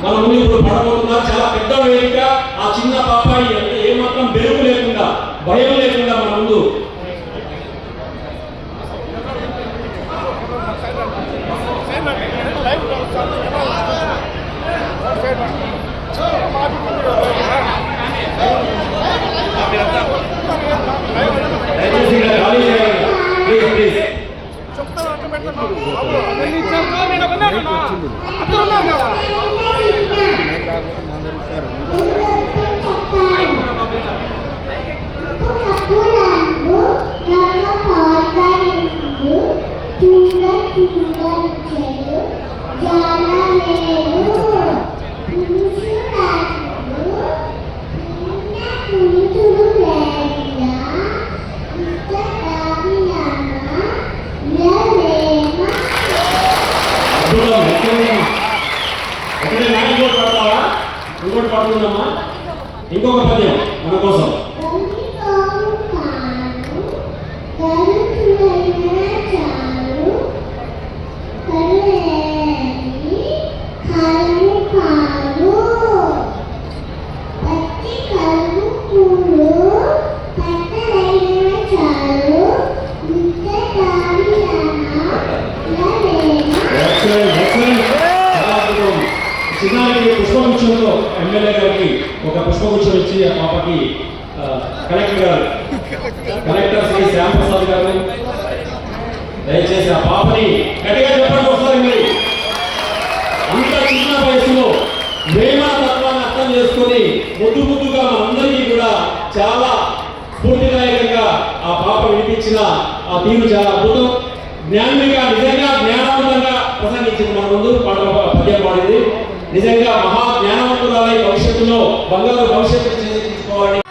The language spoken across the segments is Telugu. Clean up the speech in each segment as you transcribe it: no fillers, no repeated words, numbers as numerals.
మన ముందు ఇప్పుడు పడబోతున్నారు. చాలా పెద్ద వేదిక. ఆ చిన్న పాపాయి అంటే ఏమాత్రం బెరుకు లేకుండా, భయం లేకుండా మన ముందు ఇంకోటి పడుతుందమ్మా. ఇంకొక పద్యం మన కోసం. చిన్నారికి పుష్పగుచ్చంలో ఎమ్మెల్యే గారికి ఒక పుష్పగుచ్చం ఇచ్చి ఆ పాపకి కలెక్టర్ శ్రీ శ్యాంప్రసాద్ గారు దయచేసి ఆ పాపని గట్టిగా చెప్పండి ఒకసారి. మరి అంత చిన్న వయసులో ప్రేమ తత్వాన్ని అర్థం చేసుకొని ముద్దుగా మనందరికీ కూడా చాలా స్ఫూర్తిదాయకంగా ఆ పాప వినిపించిన ఆ తీరు చాలా అద్భుతం. జ్ఞానిగా నిజంగా జ్ఞానవంతంగా ప్రసంగించింది. మన ముందు పద్యం పాడింది. నిజంగా మహా జ్ఞానవంతురాలై భవిష్యత్తులో బంగారు భవిష్యత్తు తీసుకోవాలని.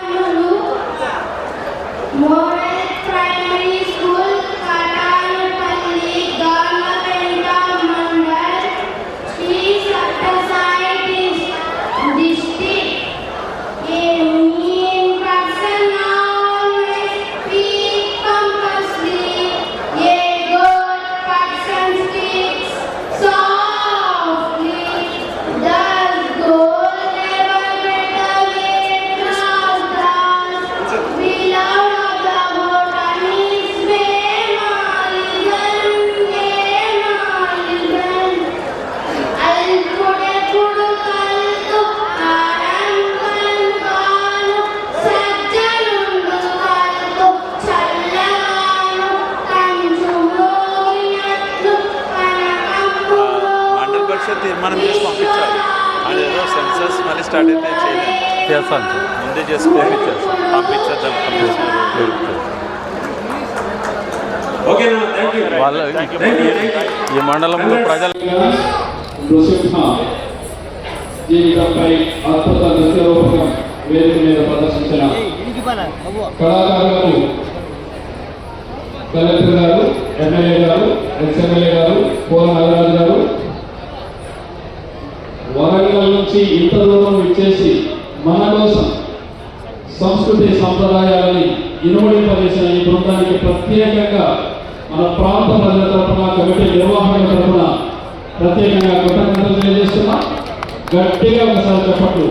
తీర్మానం చేసి పంపించాలి. అదేదో సెన్సస్ మళ్ళీ స్టార్ట్ అయితే చేస్తాను సార్. ముందే చేసి పంపించేద్దాం. వాళ్ళ ఈ మండలంలో ప్రజలు జీవితంపై అద్భుత నృత్యరూపకం వేదిక మీద ప్రదర్శించిన కళాకారులకు కలెక్టర్ గారు, ఎమ్మెల్యే గారు, ఎక్స్ఎమ్మెల్యే గారు, పోల నాగరాజు గారు, వరంగల్ నుంచి ఇంత దూరం ఇచ్చేసి మన కోసం సంస్కృతి సంప్రదాయాలని ఇనుమడింపజేసిన ఈ బృందానికి ప్రత్యేకంగా మన ప్రాంత ప్రజల తరఫున, కమిటీ నిర్వాహకుల తరఫున ప్రత్యేకంగా కృతజ్ఞతలు తెలియజేస్తున్నాం. గట్టిగా ఒకసారి చెప్పట్లు.